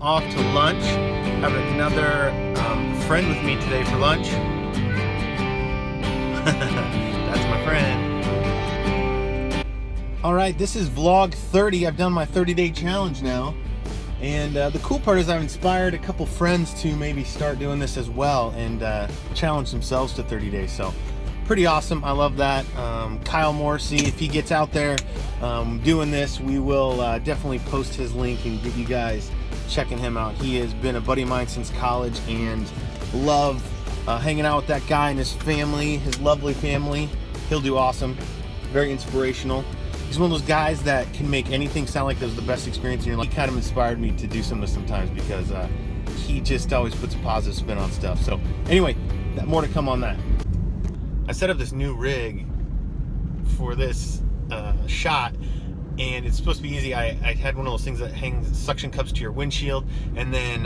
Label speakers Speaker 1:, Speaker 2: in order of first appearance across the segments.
Speaker 1: off to lunch. Have another friend with me today for lunch. That's my friend. All right, this is vlog 30. I've done my 30-day challenge now. And the cool part is I've inspired a couple friends to maybe start doing this as well and challenge themselves to 30 days. So pretty awesome. I love that. Kyle Morrissey, if he gets out there doing this, we will definitely post his link and get you guys checking him out. He has been a buddy of mine since college and love hanging out with that guy and his family, his lovely family. He'll do awesome. Very inspirational. He's one of those guys that can make anything sound like it was the best experience in your life. He kind of inspired me to do some of this sometimes because he just always puts a positive spin on stuff. So anyway, more to come on that. I set up this new rig for this shot, and it's supposed to be easy. I had one of those things that hangs suction cups to your windshield, and then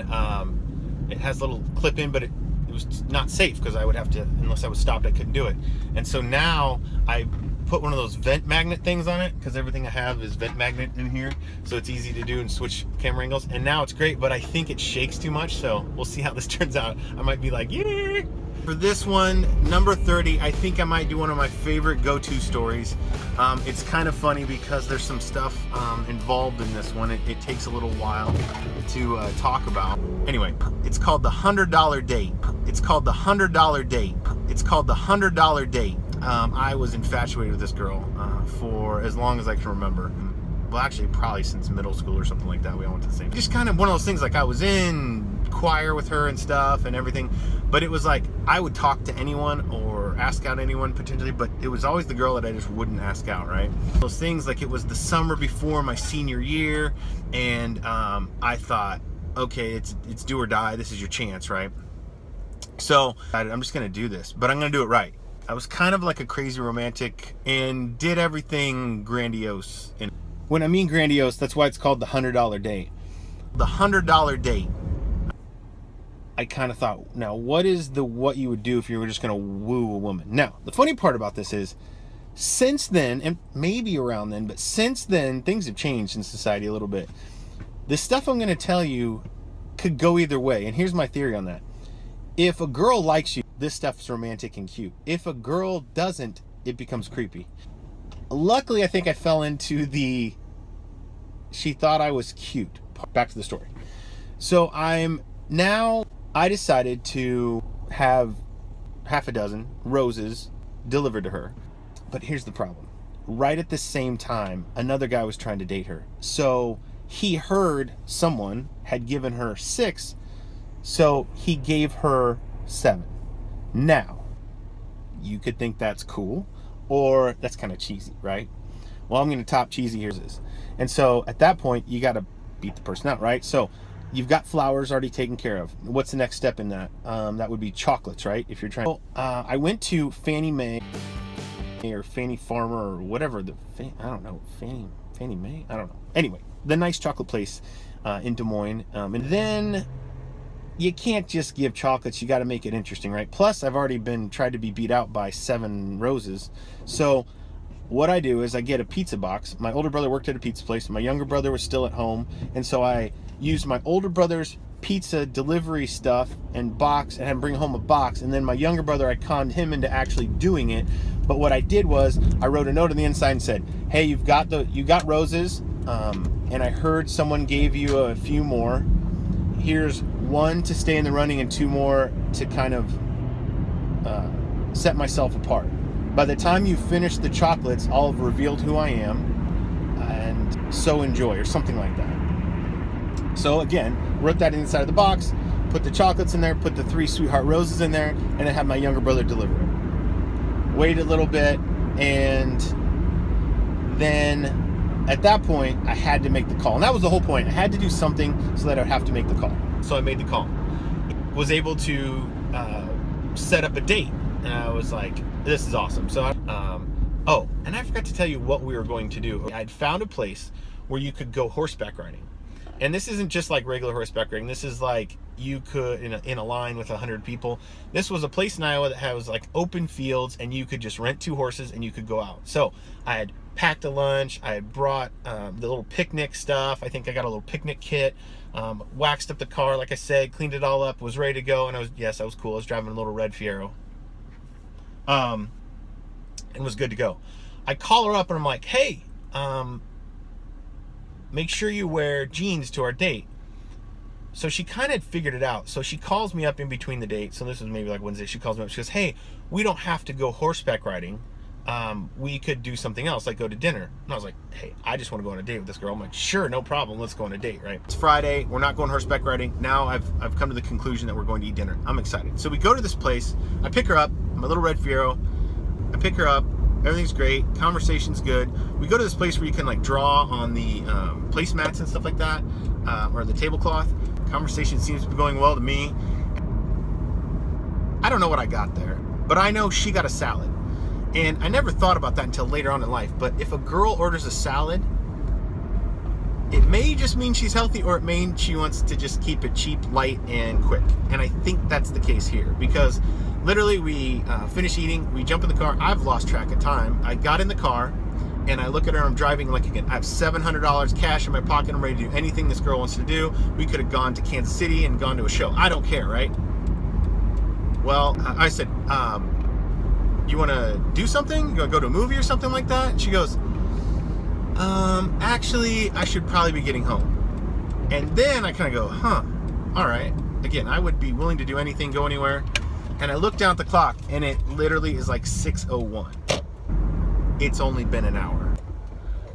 Speaker 1: it has a little clip in, but it was not safe because I would have to, unless I was stopped, I couldn't do it. And so now I put one of those vent magnet things on it because everything I have is vent magnet in here, so it's easy to do and switch camera angles. And now it's great, but I think it shakes too much, so we'll see how this turns out. I might be like, yeah. For this one, number 30, I think I might do one of my favorite go-to stories. It's kind of funny because there's some stuff involved in this one. It takes a little while to talk about. Anyway, it's called the $100 date. It's called the $100 date. It's called the $100 date. I was infatuated with this girl for as long as I can remember. Well, actually, probably since middle school or something like that. We all went to the same. Just kind of one of those things, like I was in choir with her and stuff and everything, but it was like I would talk to anyone or ask out anyone potentially, but it was always the girl that I just wouldn't ask out, right? Those things, like it was the summer before my senior year, and I thought, okay, it's do or die. This is your chance, right? So I'm just gonna do this, but I'm gonna do it right. I was kind of like a crazy romantic and did everything grandiose. And when I mean grandiose, that's why it's called the $100 date. The $100 date. I kind of thought, now what is what you would do if you were just going to woo a woman? Now, the funny part about this is, since then, and maybe around then, but since then, things have changed in society a little bit. The stuff I'm going to tell you could go either way, and here's my theory on that. If a girl likes you, this stuff's romantic and cute. If a girl doesn't, it becomes creepy. Luckily, I think I fell into the she thought I was cute. Back to the story. So I decided to have half a dozen roses delivered to her. But here's the problem. Right at the same time, another guy was trying to date her. So he heard someone had given her 6, so he gave her 7. Now, you could think that's cool, or that's kind of cheesy, right? Well, I'm going to top cheesy. Here's this. And so at that point, you got to beat the person out, right? So you've got flowers already taken care of. What's the next step in that? That would be chocolates, right? If you're trying. So, I went to Fannie Mae or Fannie Farmer or whatever I don't know, Fannie Mae. I don't know. Anyway, the nice chocolate place in Des Moines, and then you can't just give chocolates. You got to make it interesting, right? Plus, I've already tried to be beat out by 7 roses. So what I do is I get a pizza box. My older brother worked at a pizza place. My younger brother was still at home, and so I used my older brother's pizza delivery stuff and box, and had him bring home a box. And then my younger brother, I conned him into actually doing it. But what I did was I wrote a note on the inside and said, "Hey, you got roses, and I heard someone gave you a few more. Here's 1 to stay in the running and 2 more to kind of set myself apart. By the time you finish the chocolates, I'll have revealed who I am, and so enjoy," or something like that. So again, wrote that inside of the box, put the chocolates in there, put the 3 sweetheart roses in there, and then had my younger brother deliver it. Waited a little bit, and then at that point, I had to make the call. And that was the whole point. I had to do something so that I would have to make the call. So I made the call. Was able to set up a date. And I was like, this is awesome. So, oh, and I forgot to tell you what we were going to do. I'd found a place where you could go horseback riding. And this isn't just like regular horseback riding. This is like you could, in a line with 100 people. This was a place in Iowa that has like open fields, and you could just rent 2 horses and you could go out. So I had packed a lunch. I had brought the little picnic stuff. I think I got a little picnic kit. Waxed up the car, like I said, cleaned it all up, was ready to go, and I was cool. I was driving a little red Fiero. And was good to go. I call her up and I'm like, hey, make sure you wear jeans to our date. So she kind of figured it out. So she calls me up in between the dates. So this was maybe like Wednesday. She calls me up. She goes, hey, we don't have to go horseback riding. We could do something else, like go to dinner. And I was like, hey, I just want to go on a date with this girl. I'm like, sure, no problem. Let's go on a date, right? It's Friday. We're not going horseback riding. Now I've come to the conclusion that we're going to eat dinner. I'm excited. So we go to this place. I pick her up. My little red Fiero. I pick her up. Everything's great. Conversation's good. We go to this place where you can like draw on the placemats and stuff like that, or the tablecloth. Conversation seems to be going well to me. I don't know what I got there, but I know she got a salad. And I never thought about that until later on in life. But if a girl orders a salad, it may just mean she's healthy, or it may mean she wants to just keep it cheap, light, and quick. And I think that's the case here, because literally we finish eating, we jump in the car. I've lost track of time. I got in the car and I look at her. I'm driving like, again, I have $700 cash in my pocket. I'm ready to do anything this girl wants to do. We could have gone to Kansas City and gone to a show. I don't care, right? Well, I said, you want to do something? You want to go to a movie or something like that? And she goes, actually, I should probably be getting home. And then I kind of go, huh, all right. Again, I would be willing to do anything, go anywhere. And I look down at the clock, and it literally is like 6:01. It's only been an hour.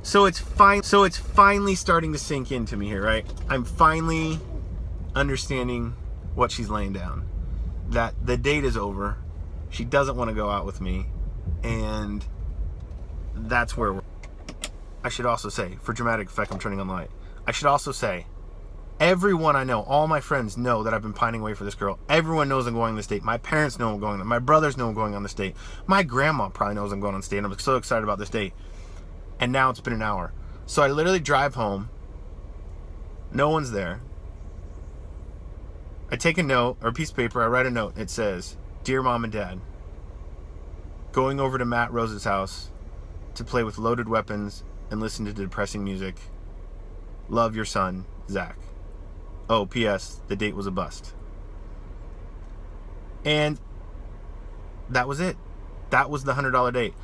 Speaker 1: So it's finally starting to sink into me here, right? I'm finally understanding what she's laying down. That the date is over. She doesn't want to go out with me. And that's where we're... I should also say, for dramatic effect, I'm turning on the light. I should also say, everyone I know, all my friends know that I've been pining away for this girl. Everyone knows I'm going on this date. My parents know I'm going on. My brothers know I'm going on this date. My grandma probably knows I'm going on this date. I'm so excited about this date. And now it's been an hour. So I literally drive home. No one's there. I take a note, or a piece of paper. I write a note. It says, Dear Mom and Dad, going over to Matt Rose's house to play with loaded weapons and listen to depressing music. Love, your son, Zach. Oh, P.S. The date was a bust. And that was it. That was the $100 date.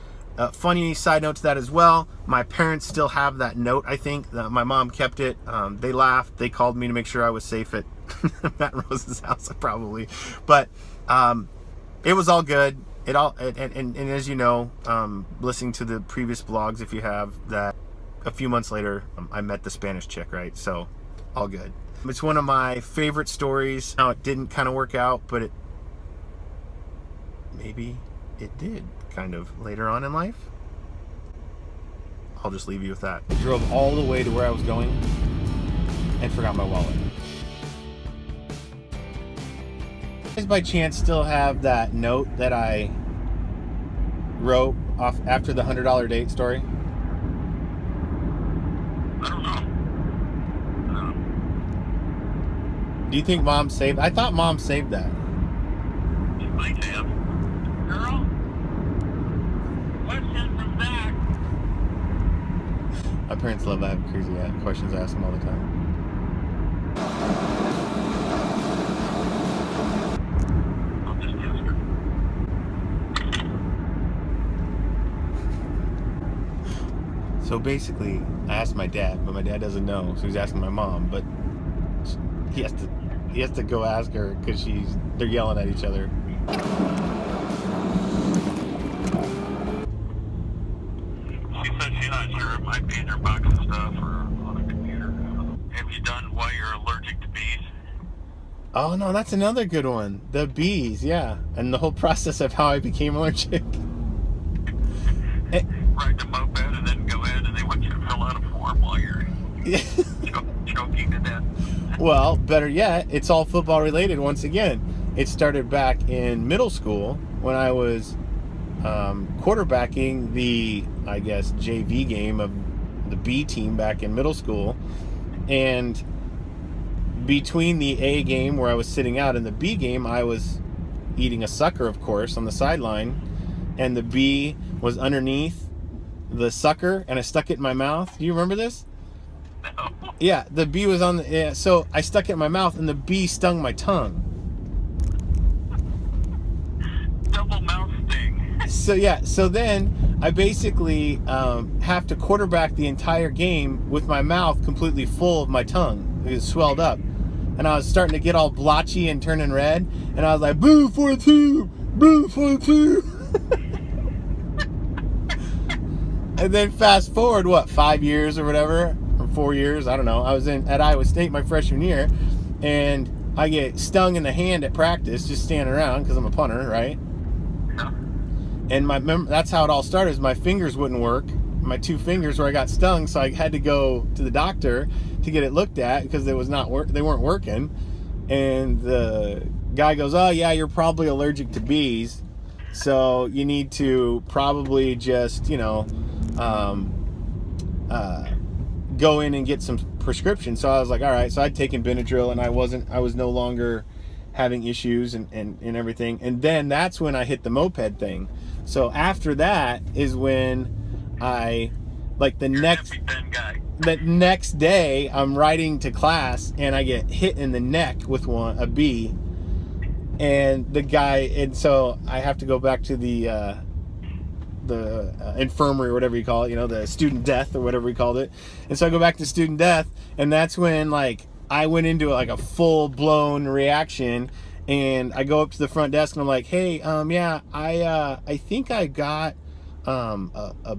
Speaker 1: Funny side note to that as well. My parents still have that note, I think. My mom kept it. They laughed. They called me to make sure I was safe at Matt Rose's house, probably. But it was all good. And as you know, listening to the previous vlogs, if you have, that a few months later, I met the Spanish chick, right? So all good. It's one of my favorite stories. Now, it didn't kind of work out, but maybe it did kind of later on in life. I'll just leave you with that. I drove all the way to where I was going and forgot my wallet. You guys by chance still have that note that I wrote off after the $100 date story?
Speaker 2: I don't know.
Speaker 1: Do you think Mom saved? I thought Mom saved that.
Speaker 2: She might have. Girl? Question from Zach.
Speaker 1: My parents love that crazy questions I ask them all the time.
Speaker 2: I'll just ask her.
Speaker 1: So basically, I asked my dad, but my dad doesn't know, so he's asking my mom. But he has to go ask her because they're yelling at each other.
Speaker 2: She said she's not sure. It might be in her box and stuff or on the computer. Have you done why you're allergic to bees?
Speaker 1: Oh no, that's another good one. The bees, yeah, and the whole process of how I became allergic.
Speaker 2: Ride the moped and then go in and they want you to fill out a form while you're choking to death.
Speaker 1: Well, better yet, it's all football related once again. It started back in middle school when I was quarterbacking the, I guess, JV game of the B team back in middle school. And between the A game where I was sitting out and the B game, I was eating a sucker, of course, on the sideline. And the B was underneath the sucker and I stuck it in my mouth. Do you remember this?
Speaker 2: No.
Speaker 1: Yeah, the bee was on the... Yeah, so I stuck it in my mouth, and the bee stung my tongue.
Speaker 2: Double mouth sting.
Speaker 1: So, yeah, so then I basically have to quarterback the entire game with my mouth completely full of my tongue. It was swelled up. And I was starting to get all blotchy and turning red. And I was like, boo for two! Boo for two! And then fast forward, 5 years or whatever, or 4 years, I don't know. I was at Iowa State my freshman year, and I get stung in the hand at practice, just standing around, because I'm a punter, right?
Speaker 2: Yeah.
Speaker 1: And that's how it all started, is my fingers wouldn't work. My 2 fingers where I got stung, so I had to go to the doctor to get it looked at, because they weren't working. And the guy goes, oh yeah, you're probably allergic to bees, so you need to probably just, go in and get some prescription. So I was like, all right. So I'd taken Benadryl, and I was no longer having issues and everything. And then that's when I hit the moped thing. So after that is when I, like the next day, I'm riding to class, and I get hit in the neck with a bee. And the guy, and so I have to go back to the infirmary or whatever you call it, the student death or whatever we called it. And so I go back to student death, and that's when I went into a full-blown reaction, and I go up to the front desk, and I'm like, hey, I think I got a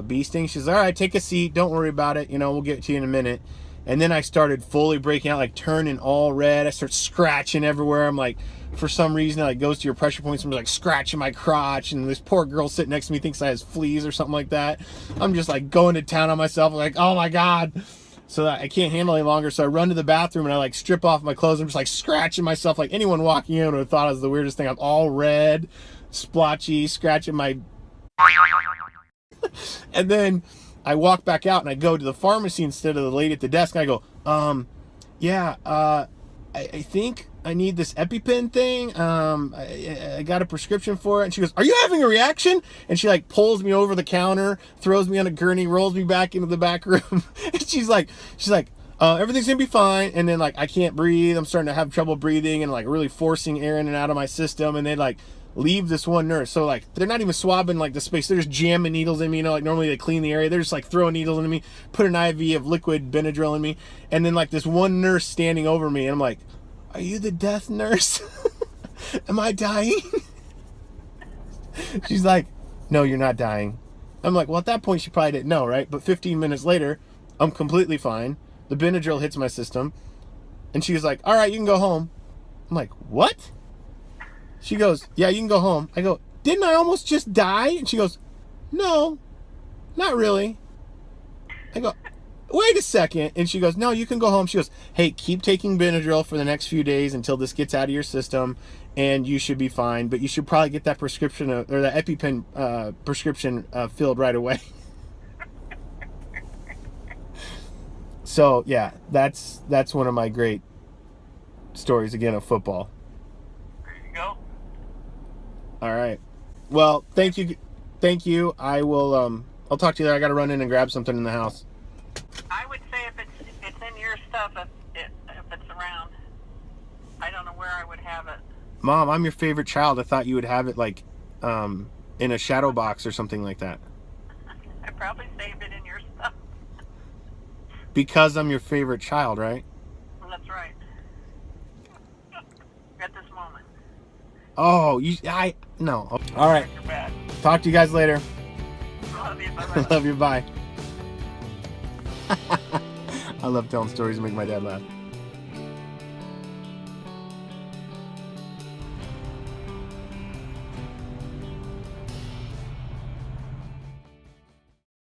Speaker 1: bee sting. She's like, all right, take a seat, don't worry about it, we'll get to you in a minute. And then I started fully breaking out, turning all red. I start scratching everywhere. I'm like, for some reason, it goes to your pressure points. I'm scratching my crotch, and this poor girl sitting next to me thinks I has fleas or something like that. I'm just going to town on myself, oh my God. So I can't handle it any longer. So I run to the bathroom, and I strip off my clothes. I'm just scratching myself. Anyone walking in would have thought it was the weirdest thing. I'm all red, splotchy, scratching my... And then I walk back out, and I go to the pharmacy instead of the lady at the desk, and I go, I think I need this EpiPen thing. I got a prescription for it. And she goes, are you having a reaction? And she pulls me over the counter, throws me on a gurney, rolls me back into the back room. And she's like, everything's gonna be fine. And then I can't breathe. I'm starting to have trouble breathing, and really forcing air in and out of my system. And they leave this one nurse. So they're not even swabbing the space. They're just jamming needles in me. Normally they clean the area. They're just throwing needles into me, put an IV of liquid Benadryl in me. And then this one nurse standing over me, and I'm like, are you the death nurse? Am I dying? She's like, no, you're not dying. I'm like, well, at that point she probably didn't know, right? But 15 minutes later, I'm completely fine. The Benadryl hits my system, and she was like, all right, you can go home. I'm like, what? She goes, yeah, you can go home. I go, didn't I almost just die? And she goes, no, not really. I go, wait a second. And she goes, no, you can go home. She goes, hey, keep taking Benadryl for the next few days until this gets out of your system, and you should be fine. But you should probably get that prescription, or that EpiPen prescription filled right away. So, yeah, that's one of my great stories, again, of football.
Speaker 2: There you go.
Speaker 1: All right. Well, thank you. I will, I'll talk to you there. I got to run in and grab something in the house.
Speaker 3: I would say if it's in your stuff, if it's around. I don't know where I would have it.
Speaker 1: Mom, I'm your favorite child. I thought you would have it in a shadow box or something like that.
Speaker 3: I probably saved it in your stuff.
Speaker 1: Because I'm your favorite child, right?
Speaker 3: Well, that's right. At this moment.
Speaker 1: Oh, no. All right.
Speaker 3: You're bad.
Speaker 1: Talk to you guys later.
Speaker 3: Love you. Bye-bye.
Speaker 1: Love you. Bye. I love telling stories to make my dad laugh.